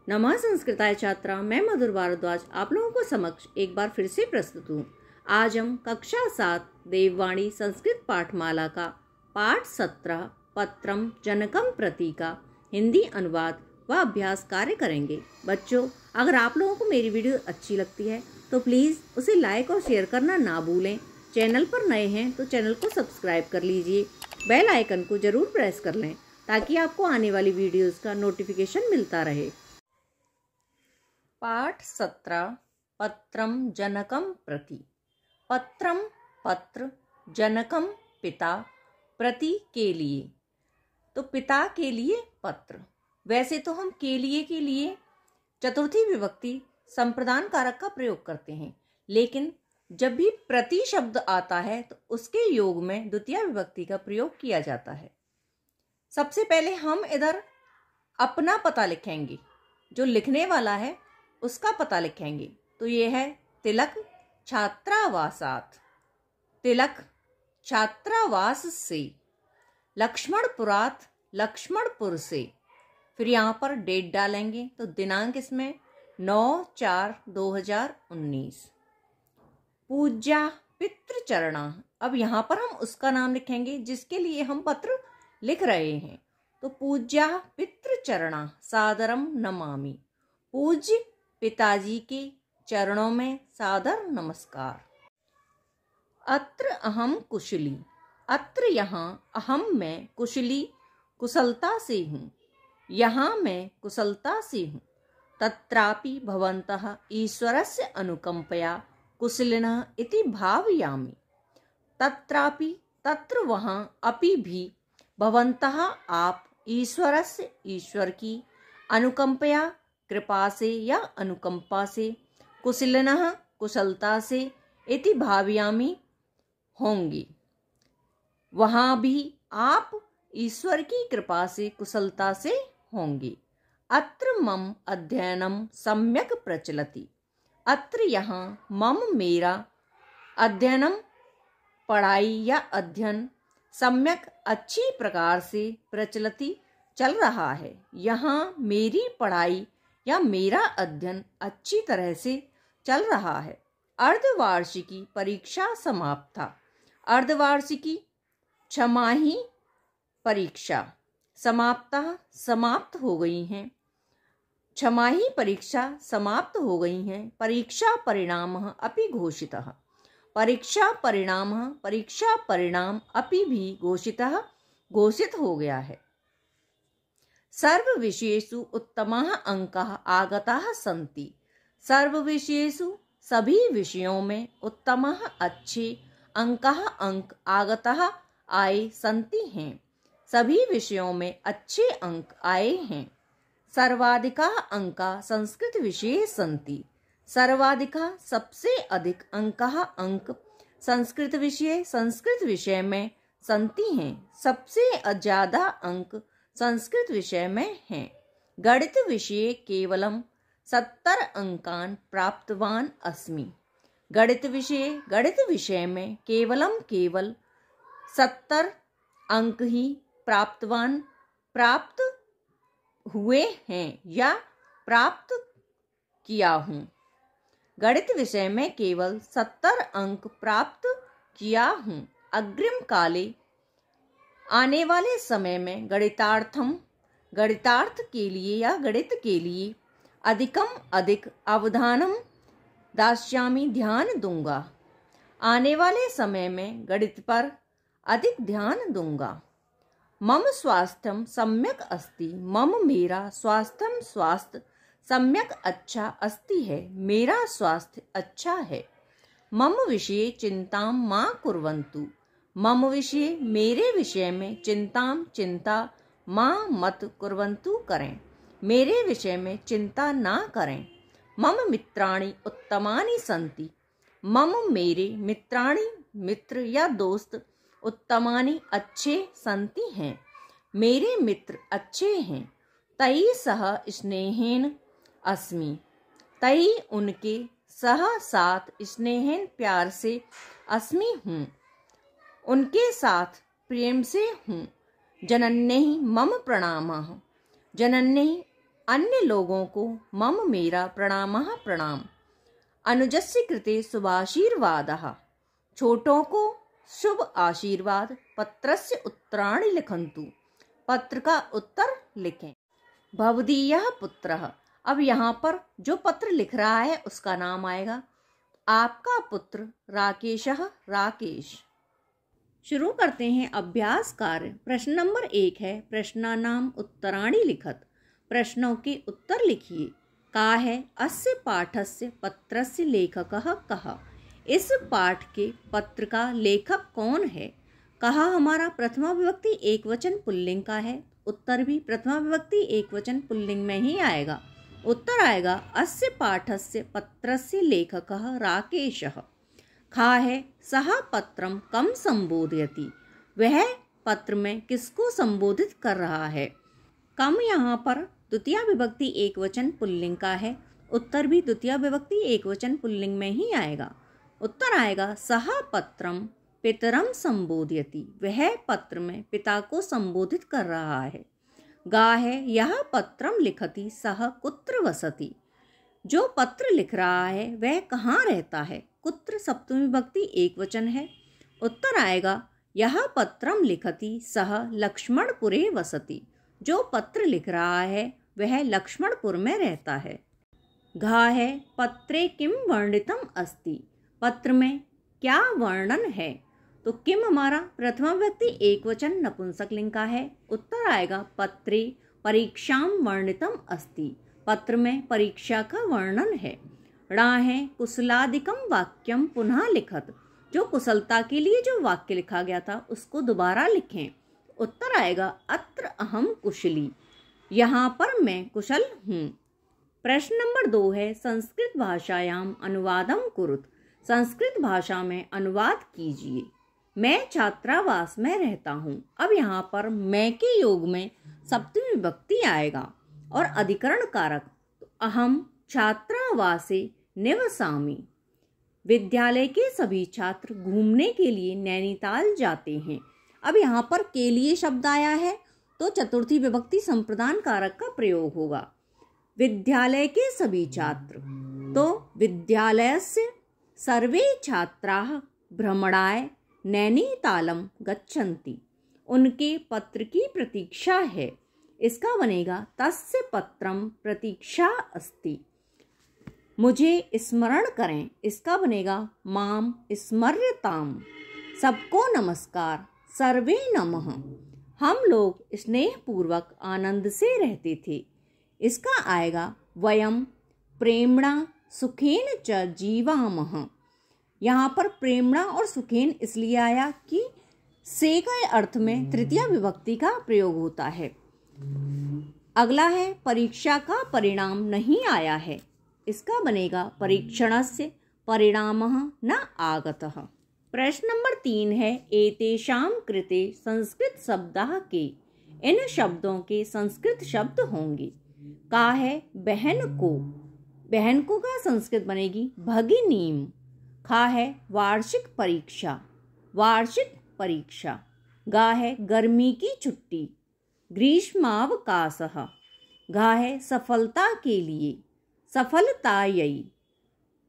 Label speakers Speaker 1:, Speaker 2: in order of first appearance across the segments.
Speaker 1: नमः संस्कृताय छात्रा, मैं मधुर भारद्वाज आप लोगों को समक्ष एक बार फिर से प्रस्तुत हूँ। आज हम कक्षा 7 देववाणी संस्कृत पाठमाला का पाठ 17 पत्रम जनकम प्रति का हिंदी अनुवाद व अभ्यास कार्य करेंगे। बच्चों, अगर आप लोगों को मेरी वीडियो अच्छी लगती है तो प्लीज़ उसे लाइक और शेयर करना ना भूलें। चैनल पर नए हैं तो चैनल को सब्सक्राइब कर लीजिए, बेल आइकन को ज़रूर प्रेस कर लें ताकि आपको आने वाली वीडियोज़ का नोटिफिकेशन मिलता रहे। पाठ 17 पत्रम जनकम प्रति। पत्रम पत्र, जनकम पिता, प्रति के लिए, तो पिता के लिए पत्र। वैसे तो हम के लिए चतुर्थी विभक्ति संप्रदान कारक का प्रयोग करते हैं, लेकिन जब भी प्रति शब्द आता है तो उसके योग में द्वितीय विभक्ति का प्रयोग किया जाता है। सबसे पहले हम इधर अपना पता लिखेंगे, जो लिखने वाला है उसका पता लिखेंगे। तो ये है तिलक छात्रावासात, तिलक छात्रावास से, लक्ष्मणपुरात लक्ष्मणपुर से। फिर यहाँ पर डेट डालेंगे तो दिनांक इसमें 9/4/2019। पूज्या पितृचरणा, अब यहाँ पर हम उसका नाम लिखेंगे जिसके लिए हम पत्र लिख रहे हैं। तो पूज्या पितृचरणा सादरम नमामि, पूज्य पिताजी के चरणों में सादर नमस्कार। अत्र अहम कुशली, अत्र यहाँ अहम मैं कुशली कुशलता से हूँ, यहाँ मैं कुशलता से हूँ। तत्रापि भवन्तः ईश्वरस्य अनुकंपया कुशलिनः इति भावयामि। तत्रापि, तत्र वहाँ, अपि भी, भवन्तः आप, ईश्वरस्य ईश्वर की, अनुकंपया कृपा से या अनुकंपा से, कुशलिनः कुशलता से, इति भावयामि होंगे, वहाँ भी आप ईश्वर की कृपा से कुशलता से होंगे। अत्र मम अध्ययनम सम्यक प्रचलति, अत्र यहाँ मम मेरा, अध्ययनम पढ़ाई या अध्ययन, सम्यक अच्छी प्रकार से, प्रचलति चल रहा है, यहाँ मेरी पढ़ाई या मेरा अध्ययन अच्छी तरह से चल रहा है। अर्धवार्षिकी परीक्षा समाप्ता, अर्धवार्षिकी छमाही परीक्षा समाप्ता समाप्त हो गई हैं, छमाही परीक्षा समाप्त हो गई हैं। परीक्षा परिणामः अपि घोषितः, परीक्षा परिणाम अपि भी घोषितः घोषित हो गया है। सर्व विषयेषु उत्तमाः अंकाः आगताः सन्ति, सर्व विषयेषु सभी विषयों में उत्तमाः अच्छे, अंकाः अंक, आगताः आए, सन्ति हैं सभी विषयों में अच्छे अंक आए हैं। सर्वाधिकाः अंकाः संस्कृत विषये सन्ति, सर्वाधिकाः सबसे अधिक, अंकाः अंक, संस्कृत विषय में सन्ति हैं, सबसे ज्यादा अंक संस्कृत विषय में हैं। गणित विषये केवलम 70 अंकान प्राप्तवान अस्मि, गणित विषय में केवल 70 अंक ही प्राप्त हुए हैं या प्राप्त किया हूँ। गणित विषय में केवल 70 अंक प्राप्त किया हूँ। अग्रिम काले, आने वाले समय में, गणितार्थ के लिए या गणित के लिए, अधिकम अधिक, अवधानम दास्यामि ध्यान दूंगा, आने वाले समय में गणित पर अधिक ध्यान दूंगा। मम स्वास्थ्यम सम्यक अस्ति, मम मेरा, स्वास्थ्य सम्यक अच्छा, अस्ति है मेरा स्वास्थ्य अच्छा है। मम विषये चिंतां मा कुर्वन्तु, मम विषय मेरे विषय में, चिंता माँ मत कुर्वन्तु करें, मेरे विषय में चिंता ना करें। मम मित्राणि उत्तमानि सन्ति, मम मेरे, मित्राणि मित्र या दोस्त, उत्तमानि अच्छे, सन्ति हैं मेरे मित्र अच्छे हैं। तैः सह स्नेहेन अस्मि, तैः उनके, सह साथ, स्नेहेन प्यार से, अस्मि हूँ उनके साथ प्रेम से हूँ। जनन्यै मम प्रणामः, जनन्यै अन्य लोगों को मम मेरा प्रणामः प्रणाम। अनुजस्य कृते शुभाशीर्वादः। छोटों को शुभ आशीर्वाद। पत्रस्य उत्तराणि लिखन्तु। पत्र का उत्तर लिखें। भवदीयः पुत्रः। अब यहाँ पर जो पत्र लिख रहा है उसका नाम आएगा। आपका पुत्र राकेशः राकेश। शुरू करते हैं अभ्यास कार्य। प्रश्न नंबर 1 है प्रश्नानाम उत्तराणि लिखत। प्रश्नों के उत्तर लिखिए। का है अस्य पाठस्य पत्रस्य लेखकः कः। इस पाठ के पत्र का लेखक कौन है। कहा हमारा प्रथमा विभक्ति एकवचन पुल्लिंग का है। उत्तर भी प्रथमा विभक्ति एकवचन पुल्लिंग में ही आएगा। उत्तर आएगा अस्य पाठस्य पत्रस्य लेखकः राकेशः। खा है सह पत्रम कम संबोधयति। वह पत्र में किसको संबोधित कर रहा है। कम यहाँ पर द्वितीय विभक्ति एकवचन पुल्लिंग का है। उत्तर भी द्वितीय विभक्ति एकवचन पुल्लिंग में ही आएगा। उत्तर आएगा सह पत्रम पितरम संबोधयति। वह पत्र में पिता को संबोधित कर रहा है। गा है यह पत्रम लिखति सह कुत्र वसति। जो पत्र लिख रहा है वह कहाँ रहता है। कुत्र सप्तमी विभक्ति एकवचन है। उत्तर आएगा यह पत्रम लिखति सह लक्ष्मणपुरे वसति। जो पत्र लिख रहा है वह लक्ष्मणपुर में रहता है। घा है पत्रे किम वर्णितम अस्ति। पत्र में क्या वर्णन है। तो किम हमारा प्रथमा विभक्ति एकवचन नपुंसकलिंग का है। उत्तर आएगा पत्रे परीक्षाम वर्णितम अस्ति। पत्र में परीक्षा का वर्णन है। णा है कुशलादिकम वाक्यम पुनः लिखत। जो कुशलता के लिए जो वाक्य लिखा गया था उसको दोबारा लिखें। उत्तर आएगा अत्र अहम कुशली। यहाँ पर मैं कुशल हूँ। प्रश्न नंबर 2 है संस्कृत भाषायाम अनुवादम कुरुत। संस्कृत भाषा में अनुवाद कीजिए। मैं छात्रावास में रहता हूँ। अब यहाँ पर मैं के योग में सप्तमी विभक्ति आएगा और अधिकरण कारक। तो अहम छात्रावासे निवसामि। विद्यालय के सभी छात्र घूमने के लिए नैनीताल जाते हैं। अब यहाँ पर के लिए शब्द आया है तो चतुर्थी विभक्ति संप्रदान कारक का प्रयोग होगा। विद्यालय के सभी छात्र तो विद्यालयस्य सर्वे छात्राः भ्रमणाय नैनीतालम गच्छन्ति। उनके पत्र की प्रतीक्षा है। इसका बनेगा तस्य पत्रम प्रतीक्षा अस्ति। मुझे स्मरण करें। इसका बनेगा माम स्मर्यताम। सबको नमस्कार। सर्वे नमः। हम लोग स्नेहपूर्वक आनंद से रहते थे। इसका आएगा वयम प्रेमणा सुखेन च जीवामः। यहाँ पर प्रेमणा और सुखेन इसलिए आया कि से के अर्थ में तृतीय विभक्ति का प्रयोग होता है। अगला है परीक्षा का परिणाम नहीं आया है। इसका बनेगा परीक्षणस्य परिणामः न आगतः। प्रश्न नंबर 3 है एतेषां कृते संस्कृत शब्दाः के। इन शब्दों के संस्कृत शब्द होंगे। का है बहन को। बहन को का संस्कृत बनेगी भगिनीम। खा है वार्षिक परीक्षा। वार्षिक परीक्षा। गा है गर्मी की छुट्टी। ग्रीष्मावकाशः। घा है सफलता के लिए। सफलतायै।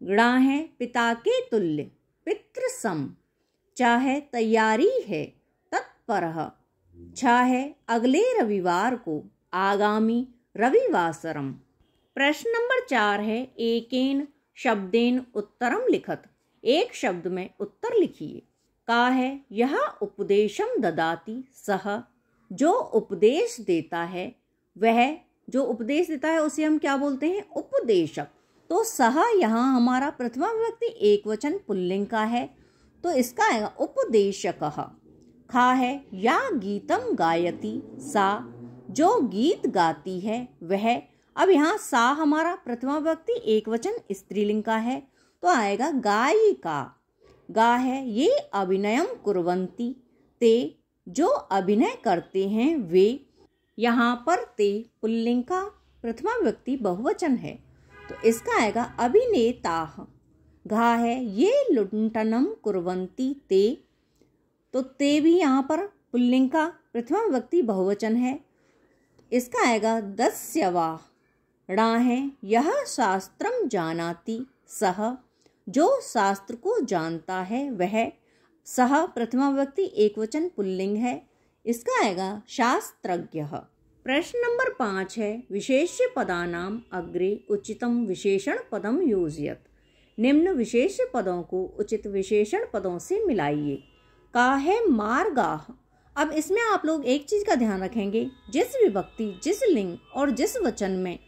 Speaker 1: गणा है पिता के तुल्य। पितृसम। चा है तैयारी है। तत्परः। छा है अगले रविवार को। आगामी रविवासरम। प्रश्न नंबर 4 है एकेन शब्देन उत्तरम लिखत। एक शब्द में उत्तर लिखिए। का है यह उपदेशम ददाति सह। जो उपदेश देता है वह जो उपदेश देता है उसे हम क्या बोलते हैं उपदेशक। तो सह यहाँ हमारा प्रथमा विभक्ति एकवचन पुल्लिंग का है तो इसका आएगा उपदेशकः। खा है या गीतम गायति सा। जो गीत गाती है वह। अब यहाँ सा हमारा प्रथमा विभक्ति एकवचन स्त्रीलिंग का है तो आएगा गायिका। गा है ये अभिनयम कुर्वन्ति ते। जो अभिनय करते हैं वे। यहाँ पर ते पुल्लिंग का प्रथमा विभक्ति बहुवचन है तो इसका आएगा अभिनेताः। घा है ये लुण्ठनम कुर्वन्ति ते। तो ते भी यहाँ पर पुल्लिंग का प्रथमा विभक्ति बहुवचन है। इसका आएगा दस्यवा। णा है यह शास्त्रम जानाति सह, जो शास्त्र को जानता है वह। सह प्रथमा विभक्ति एकवचन पुल्लिंग है, इसका आएगा शास्त्रज्ञः। प्रश्न नंबर 5 है विशेष्य पदानाम अग्रे उचितम विशेषण पदम योजयत। निम्न विशेष्य पदों को उचित विशेषण पदों से मिलाइए। का है मार्गाह। अब इसमें आप लोग एक चीज का ध्यान रखेंगे, जिस विभक्ति, जिस लिंग और जिस वचन में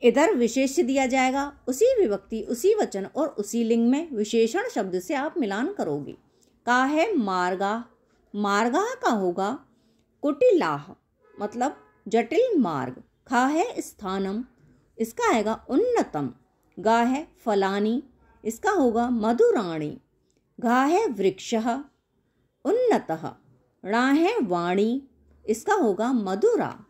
Speaker 1: इधर विशेष्य दिया जाएगा, उसी विभक्ति, उसी वचन और उसी लिंग में विशेषण शब्द से आप मिलान करोगे। का है मार्गाह, मार्गाह का होगा कुटिलाह, मतलब जटिल मार्ग। खा है स्थानम, इसका आएगा उन्नतम। गा है फलानी, इसका होगा मधुराणी। घा है वृक्षः उन्नतः। णा है वाणी, इसका होगा मधुरा।